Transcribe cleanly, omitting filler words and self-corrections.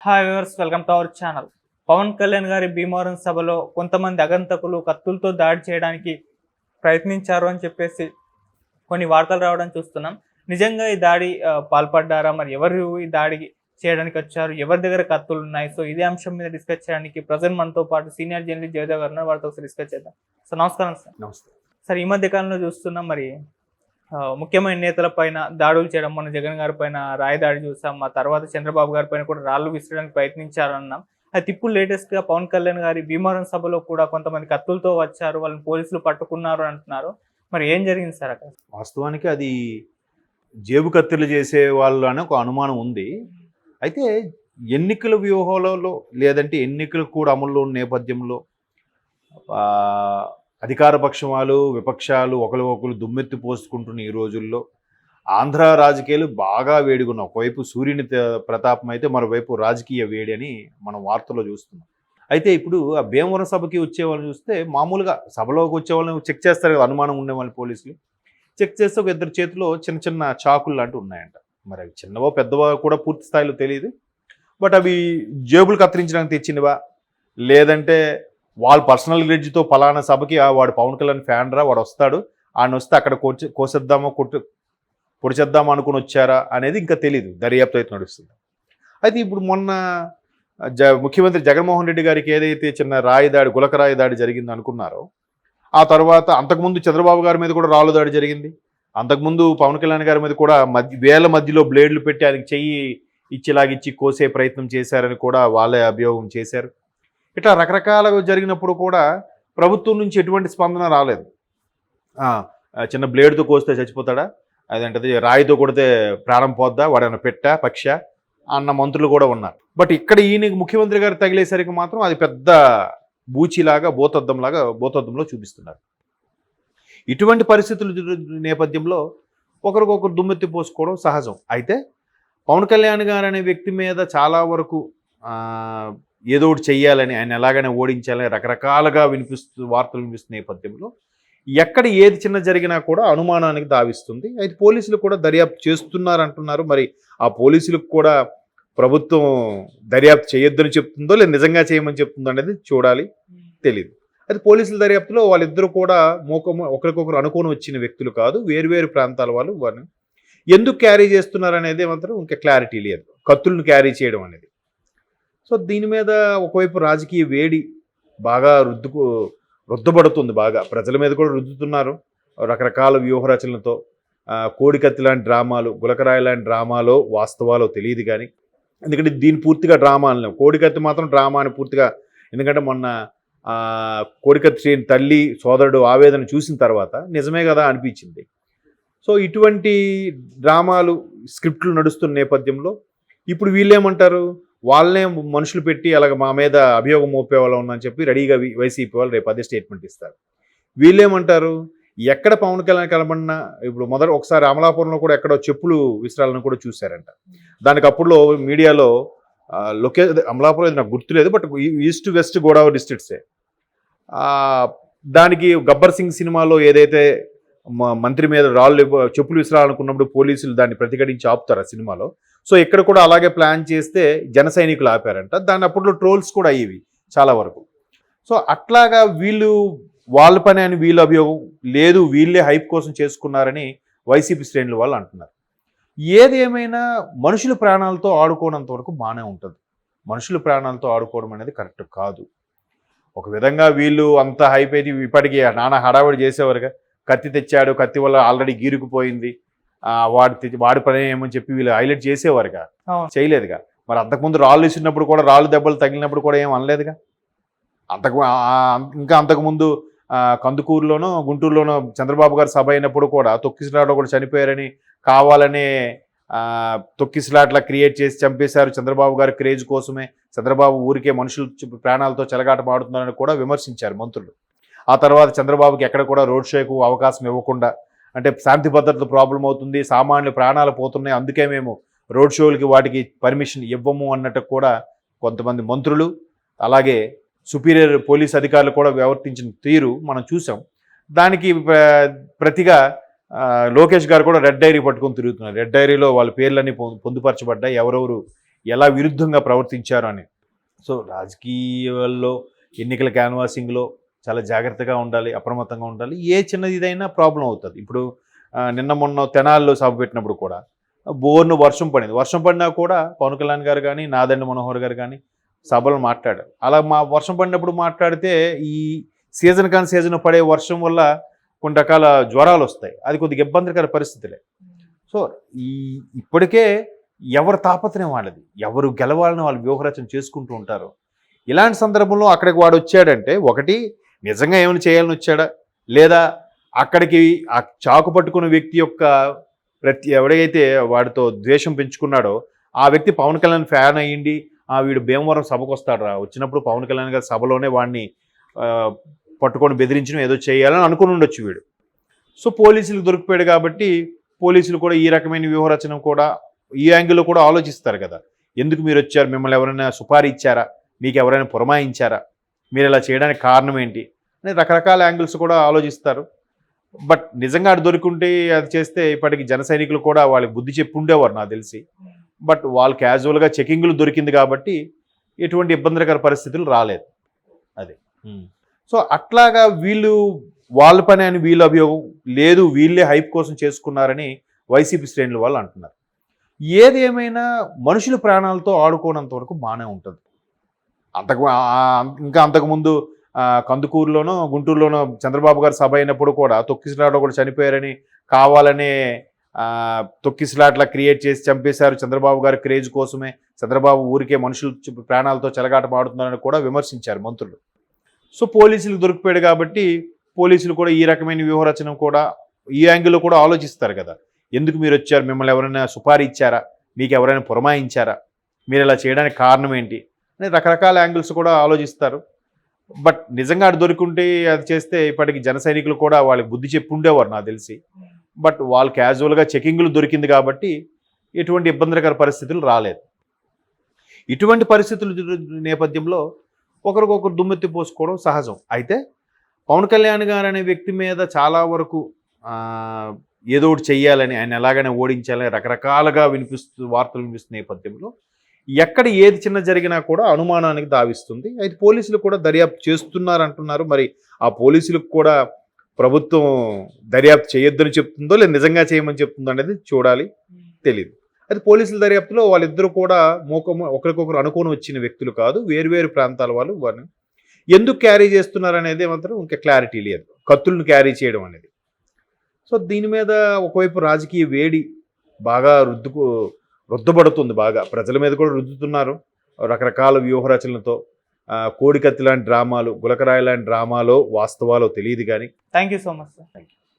Hi viewers, welcome to our channel. Pawan Kalyan గారి భీమవరం సభలో కొంతమంది అగంతకులు కత్తులతో దాడి చేయడానికి ప్రయత్నించారు అని చెప్పేసి కొన్ని వార్తలు రావడం చూస్తున్నాం. నిజంగా ఈ దాడి పాల్పడ్డారా? మరి ఎవరు ఈ దాడికి చేయడానికి వచ్చారు? ఎవరి దగ్గర కత్తులు ఉన్నాయి? సో ఇదే అంశం మీద డిస్కస్ చేయడానికి ప్రజెంట్ మనతో పాటు సీనియర్ జర్నలిస్ట్ జయదేవ్ గారు ఉన్నారు. వారితో ఒకసారి డిస్కస్ చేద్దాం. సార్ నమస్కారం. సార్ నమస్తే. సార్, ఈ మధ్య కాలంలో చూస్తున్నాం మరి ముఖ్యమైన నేతల పైన దాడులు చేయడం, మన జగన్ గారి పైన రాయి దాడి చూసాం. ఆ తర్వాత చంద్రబాబు గారి పైన కూడా రాళ్లు విసరడానికి ప్రయత్నించారన్నాం. అయితే ఇప్పుడు లేటెస్ట్ గా పవన్ కళ్యాణ్ గారి భీమవరం సభలో కూడా కొంతమంది కత్తులతో వచ్చారు, వాళ్ళని పోలీసులు పట్టుకున్నారు అంటున్నారు. మరి ఏం జరిగింది సార్ అక్కడ? వాస్తవానికి అది జేబు కత్తిర్లు చేసే వాళ్ళు అనే ఒక అనుమానం ఉంది. అయితే ఎన్నికల వ్యూహాలలో లేదంటే ఎన్నికలు కూడా అమల్లో ఉన్న నేపథ్యంలో అధికార పక్షాలు విపక్షాలు ఒకరు దుమ్మెత్తి పోసుకుంటున్న ఈ రోజుల్లో ఆంధ్ర రాజకీయాలు బాగా వేడిగున్నాయి. ఒకవైపు సూర్యుని ప్రతాపం అయితే మరోవైపు రాజకీయ వేడి అని మనం వార్తల్లో చూస్తున్నాం. అయితే ఇప్పుడు ఆ భీమవరం సభకి వచ్చే వాళ్ళని చూస్తే మామూలుగా సభలోకి వచ్చే వాళ్ళని చెక్ చేస్తారు కదా, అనుమానం ఉండే వాళ్ళని పోలీసులు చెక్ చేస్తే ఒక ఇద్దరు చేతిలో చిన్న చిన్న చాకులు లాంటివి ఉన్నాయంట. మరి అవి చిన్నవో పెద్దవో కూడా పూర్తి స్థాయిలో తెలియదు. బట్ అవి జేబులు కత్తిరించడానికి తెచ్చినవా, లేదంటే వాళ్ళ పర్సనల్ గ్రెడ్జ్తో పలానా సభకి వాడు పవన్ కళ్యాణ్ ఫ్యాన్ రా, వాడు వస్తాడు, ఆయన వస్తే అక్కడ కోసేద్దామో పొడిచేద్దామో అనుకుని వచ్చారా అనేది ఇంకా తెలియదు, దర్యాప్తు అయితే నడుస్తుంది. అయితే ఇప్పుడు మొన్న ముఖ్యమంత్రి జగన్మోహన్ రెడ్డి గారికి ఏదైతే చిన్న రాయి దాడి, గులక రాయి దాడి జరిగింది అనుకున్నారో, ఆ తర్వాత అంతకుముందు చంద్రబాబు గారి మీద కూడా రాళ్ళు దాడి జరిగింది. అంతకుముందు పవన్ కళ్యాణ్ గారి మీద కూడా వేల మధ్యలో బ్లేడ్లు పెట్టి ఆయనకి చెయ్యి ఇచ్చిలాగిచ్చి కోసే ప్రయత్నం చేశారని కూడా వాళ్ళే అభియోగం చేశారు. ఇట్లా రకరకాలుగా జరిగినప్పుడు కూడా ప్రభుత్వం నుంచి ఎటువంటి స్పందన రాలేదు. చిన్న బ్లేడ్తో కోస్తే చచ్చిపోతాడా, అదేంటది రాయితో కొడితే ప్రాణం పోద్దా, వాడేమైనా పెట్టా పక్ష అన్న మంత్రులు కూడా ఉన్నారు. బట్ ఇక్కడ ఈయన ముఖ్యమంత్రి గారు తగిలేసరికి మాత్రం అది పెద్ద బూచిలాగా భూతద్దంలో చూపిస్తున్నారు. ఇటువంటి పరిస్థితుల నేపథ్యంలో ఒకరికొకరు దుమ్మెత్తి పోసుకోవడం సహజం. అయితే పవన్ కళ్యాణ్ గారు అనే వ్యక్తి మీద చాలా వరకు ఏదో ఒకటి చెయ్యాలని, ఆయన ఎలాగైనా ఓడించాలని రకరకాలుగా వార్తలు వినిపిస్తున్న నేపథ్యంలో ఎక్కడ ఏది చిన్న జరిగినా కూడా అనుమానానికి దావిస్తుంది. అయితే పోలీసులు కూడా దర్యాప్తు చేస్తున్నారంటున్నారు. మరి ఆ పోలీసులకు కూడా ప్రభుత్వం దర్యాప్తు చేయొద్దని చెప్తుందో లేదా నిజంగా చేయమని చెప్తుందో అనేది చూడాలి, తెలియదు. అయితే పోలీసుల దర్యాప్తులో వాళ్ళిద్దరూ కూడా ఒకరికొకరు అనుకోని వచ్చిన వ్యక్తులు కాదు, వేరువేరు ప్రాంతాల వాళ్ళు. వారిని ఎందుకు క్యారీ చేస్తున్నారు అనేది మాత్రం ఇంకా క్లారిటీ లేదు, కత్తులను క్యారీ చేయడం అనేది. సో దీని మీద ఒకవైపు రాజకీయ వేడి బాగా రుద్దబడుతుంది, బాగా ప్రజల మీద కూడా రుద్దుతున్నారు రకరకాల వ్యూహరచనలతో. కోడికత్తి లాంటి డ్రామాలు, గులకరాయి లాంటి డ్రామాలో వాస్తవాలో తెలియదు కానీ, ఎందుకంటే దీని పూర్తిగా డ్రామాలు, కోడికత్తి మాత్రం డ్రామా అని పూర్తిగా. ఎందుకంటే మొన్న కోడికత్తి తల్లి సోదరుడు ఆవేదన చూసిన తర్వాత నిజమే కదా అనిపించింది. సో ఇటువంటి డ్రామాలు స్క్రిప్ట్లు నడుస్తున్న నేపథ్యంలో ఇప్పుడు వీళ్ళేమంటారు, వాళ్ళనే మనుషులు పెట్టి అలాగ మా మీద అభియోగం మోపే వాళ్ళ ఉందని చెప్పి రెడీగా వైసీపీ వాళ్ళు రేపు అదే స్టేట్మెంట్ ఇస్తారు. వీళ్ళేమంటారు, ఎక్కడ పవన్ కళ్యాణ్ కలబడినా ఇప్పుడు ఒకసారి అమలాపురంలో కూడా ఎక్కడో చెప్పులు విసరాలను కూడా చూశారంట. దానికి అప్పుడులో మీడియాలో అమలాపురం నాకు గుర్తులేదు, బట్ ఈస్ట్ వెస్ట్ గోదావరి డిస్ట్రిక్ట్సే. దానికి గబ్బర్ సింగ్ సినిమాలో ఏదైతే మంత్రి మీద చెప్పులు విసరాలనుకున్నప్పుడు పోలీసులు దాన్ని ప్రతిఘటించి ఆపుతారు ఆ సినిమాలో. సో ఇక్కడ కూడా అలాగే ప్లాన్ చేస్తే జన సైనికులు ఆపారంట. దాని అప్పట్లో ట్రోల్స్ కూడా అయ్యేవి చాలా వరకు. సో అట్లాగా వీళ్ళు వాళ్ళ పని అని వీళ్ళు అభియోగం లేదు, వీళ్ళే హైప్ కోసం చేసుకున్నారని వైసీపీ శ్రేణులు వాళ్ళు అంటున్నారు. ఏది ఏమైనా మనుషుల ప్రాణాలతో ఆడుకోవడంత వరకు బాగానే ఉంటుంది. మనుషుల ప్రాణాలతో ఆడుకోవడం అనేది కరెక్ట్ కాదు. ఒక విధంగా వీళ్ళు అంత హైప్ అయితే ఇప్పటికీ నానా హడావిడి చేసేవారుగా. కత్తి తెచ్చాడు, కత్తి వల్ల ఆల్రెడీ గీరుకుపోయింది, వాడి పని ఏమని చెప్పి వీళ్ళు హైలైట్ చేసేవారుగా, చేయలేదుగా. మరి అంతకుముందు రాళ్ళు ఇచ్చినప్పుడు కూడా, రాళ్ళు దెబ్బలు తగిలినప్పుడు కూడా ఏం అనలేదుగా. అంతకుముందు కందుకూరులోనో గుంటూరులోనో చంద్రబాబు గారు సభ అయినప్పుడు కూడా తొక్కిసలాట్లో కూడా చనిపోయారని కావాలనే తొక్కిసలాట్లా క్రియేట్ చేసి చంపేశారు చంద్రబాబు గారి క్రేజ్ కోసమే, చంద్రబాబు ఊరికే మనుషులు ప్రాణాలతో చెలగాట మాడుతున్నారని కూడా విమర్శించారు మంత్రులు. ఆ తర్వాత చంద్రబాబుకి ఎక్కడ కూడా రోడ్ షోకు అవకాశం ఇవ్వకుండా, అంటే శాంతి భద్రతలు ప్రాబ్లం అవుతుంది, సామాన్యుల ప్రాణాలు పోతున్నాయి, అందుకే మేము రోడ్ షోలకి వాటికి పర్మిషన్ ఇవ్వము అన్నట్టు కూడా కొంతమంది మంత్రులు, అలాగే సుపీరియర్ పోలీస్ అధికారులు కూడా ప్రవర్తించిన తీరు మనం చూసాం. దానికి ప్రతిగా లోకేష్ గారు కూడా రెడ్ డైరీ పట్టుకొని తిరుగుతున్నారు. రెడ్ డైరీలో వాళ్ళ పేర్లన్నీ పొందుపరచబడ్డాయి, ఎవరెవరు ఎలా విరుద్ధంగా ప్రవర్తించారు అని. సో రాజకీయాల్లో ఎన్నికల క్యాన్వాసింగ్లో చాలా జాగ్రత్తగా ఉండాలి, అప్రమత్తంగా ఉండాలి. ఏ చిన్నది ఇదైనా ప్రాబ్లం అవుతుంది. ఇప్పుడు నిన్న మొన్న తెనాల్లో సభ పెట్టినప్పుడు కూడా బోర్ను వర్షం పడింది. వర్షం పడినా కూడా పవన్ కళ్యాణ్ గారు కానీ, నాదెండ్ల మనోహర్ గారు కానీ సభలో మాట్లాడారు. అలా వర్షం పడినప్పుడు మాట్లాడితే ఈ సీజన్ కాని సీజన్ పడే వర్షం వల్ల కొన్ని రకాల జ్వరాలు వస్తాయి. అది కొద్దిగా ఇబ్బందికర పరిస్థితులే. సో ఇప్పటికే ఎవరు తాపత్రయం వాళ్ళది, ఎవరు గెలవాలని వాళ్ళు వ్యూహరచన చేసుకుంటూ ఉంటారు. ఇలాంటి సందర్భంలో అక్కడికి వాడు వచ్చాడంటే ఒకటి నిజంగా ఏమైనా చేయాలని వచ్చాడా, లేదా అక్కడికి ఆ చాకు పట్టుకున్న వ్యక్తి యొక్క ఎవడైతే వాడితో ద్వేషం పెంచుకున్నాడో ఆ వ్యక్తి పవన్ కళ్యాణ్ ఫ్యాన్ అయ్యిండి వీడు భీమవరం సభకు వస్తాడు రా, వచ్చినప్పుడు పవన్ కళ్యాణ్ గారి సభలోనే వాడిని పట్టుకొని బెదిరించడం ఏదో చేయాలని అనుకుని ఉండొచ్చు వీడు. సో పోలీసులకు దొరికిపోయాడు కాబట్టి పోలీసులు కూడా ఈ రకమైన వ్యూహరచన కూడా ఈ యాంగిల్లో కూడా ఆలోచిస్తారు కదా. ఎందుకు మీరు వచ్చారు, మిమ్మల్ని ఎవరైనా సుపారీ ఇచ్చారా, మీకు ఎవరైనా పురమాయించారా, మీరు ఇలా చేయడానికి కారణం ఏంటి అని రకరకాల యాంగిల్స్ కూడా ఆలోచిస్తారు. బట్ నిజంగా అది దొరికింటే అది చేస్తే ఇప్పటికి జన సైనికులు కూడా వాళ్ళకి బుద్ధి చెప్పి ఉండేవారు నాకు తెలిసి. బట్ వాళ్ళు క్యాజువల్గా చెకింగ్లు దొరికింది కాబట్టి ఎటువంటి ఇబ్బందికర పరిస్థితులు రాలేదు. అది సో అట్లాగా వీళ్ళు వాళ్ళ పని అని వీళ్ళు అభియోగం లేదు, వీళ్ళే హైప్ కోసం చేసుకున్నారని వైసీపీ శ్రేణుల వాళ్ళు అంటున్నారు. ఏది ఏమైనా మనుషుల ప్రాణాలతో ఆడుకోనంత వరకు బాగానే ఉంటుంది. అంతకుముందు కందుకూరులోనో గుంటూరులోనో చంద్రబాబు గారు సభ అయినప్పుడు కూడా తొక్కిసలాట కూడా చనిపోయారని కావాలనే తొక్కిసలాట్లా క్రియేట్ చేసి చంపేశారు చంద్రబాబు గారి క్రేజ్ కోసమే, చంద్రబాబు ఊరికే మనుషులు ప్రాణాలతో చెలగాటం ఆడుతున్నారని కూడా విమర్శించారు మంత్రులు. సో పోలీసులకు దొరికిపోయాడు కాబట్టి పోలీసులు కూడా ఈ రకమైన వ్యూహరచన కూడా ఈ యాంగిల్లో కూడా ఆలోచిస్తారు కదా. ఎందుకు మీరు వచ్చారు, మిమ్మల్ని ఎవరైనా సుపారీ ఇచ్చారా, మీకు ఎవరైనా పురమాయించారా, మీరు ఇలా చేయడానికి కారణం ఏంటి అని రకరకాల యాంగిల్స్ కూడా ఆలోచిస్తారు. బట్ నిజంగా అది దొరికింటే అది చేస్తే ఇప్పటికి జన సైనికులు కూడా వాళ్ళకి బుద్ధి చెప్పి ఉండేవారు నాకు తెలిసి. బట్ వాళ్ళు క్యాజువల్గా చెకింగ్లు దొరికింది కాబట్టి ఎటువంటి ఇబ్బందికర పరిస్థితులు రాలేదు. ఇటువంటి పరిస్థితుల నేపథ్యంలో ఒకరికొకరు దుమ్మెత్తి పోసుకోవడం సహజం. అయితే పవన్ కళ్యాణ్ గారు అనే వ్యక్తి మీద చాలా వరకు ఏదో ఒకటి చెయ్యాలని, ఆయన ఎలాగైనా ఓడించాలని రకరకాలుగా వార్తలు వినిపిస్తున్న నేపథ్యంలో ఎక్కడ ఏది చిన్న జరిగినా కూడా అనుమానానికి దావిస్తుంది. అయితే పోలీసులు కూడా దర్యాప్తు చేస్తున్నారంటున్నారు. మరి ఆ పోలీసులకు కూడా ప్రభుత్వం దర్యాప్తు చేయొద్దని చెప్తుందో లేదా నిజంగా చేయమని చెప్తుందో అనేది చూడాలి, తెలియదు. అయితే పోలీసుల దర్యాప్తులో వాళ్ళిద్దరూ కూడా ఒకరికొకరు అనుకోని వచ్చిన వ్యక్తులు కాదు, వేరువేరు ప్రాంతాల వాళ్ళు. వారిని ఎందుకు క్యారీ చేస్తున్నారు అనేది మాత్రం ఇంకా క్లారిటీ లేదు, కత్తులను క్యారీ చేయడం అనేది. సో దీని మీద ఒకవైపు రాజకీయ వేడి బాగా రుద్దబడుతుంది, బాగా ప్రజల మీద కూడా రుద్దుతున్నారు రకరకాల వ్యూహరచనలతో. కోడికత్తి లాంటి డ్రామాలు, గులకరాయి లాంటి డ్రామాలో వాస్తవాలో తెలియదు కానీ. Thank you so much sir. Thank you.